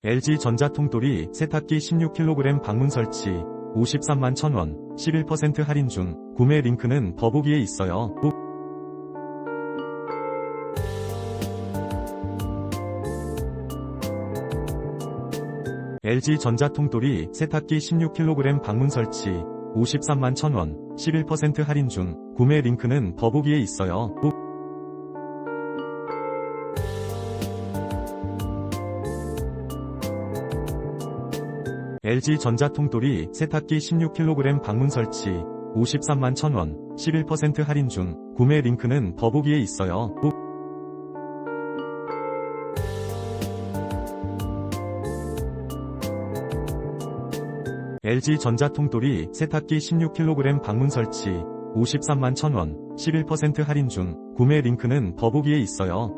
LG전자 통돌이 세탁기 16kg 방문설치 53만 1,000원 11% 할인 중. 구매 링크는 더보기에 있어요. LG전자 통돌이 세탁기 16kg 방문설치 53만 1,000원 11% 할인 중. 구매 링크는 더보기에 있어요. LG전자 통돌이 세탁기 16kg 방문설치 53만 1,000원 11% 할인 중. 구매 링크는 더보기에 있어요. LG전자 통돌이 세탁기 16kg 방문설치 53만 1,000원 11% 할인 중. 구매 링크는 더보기에 있어요.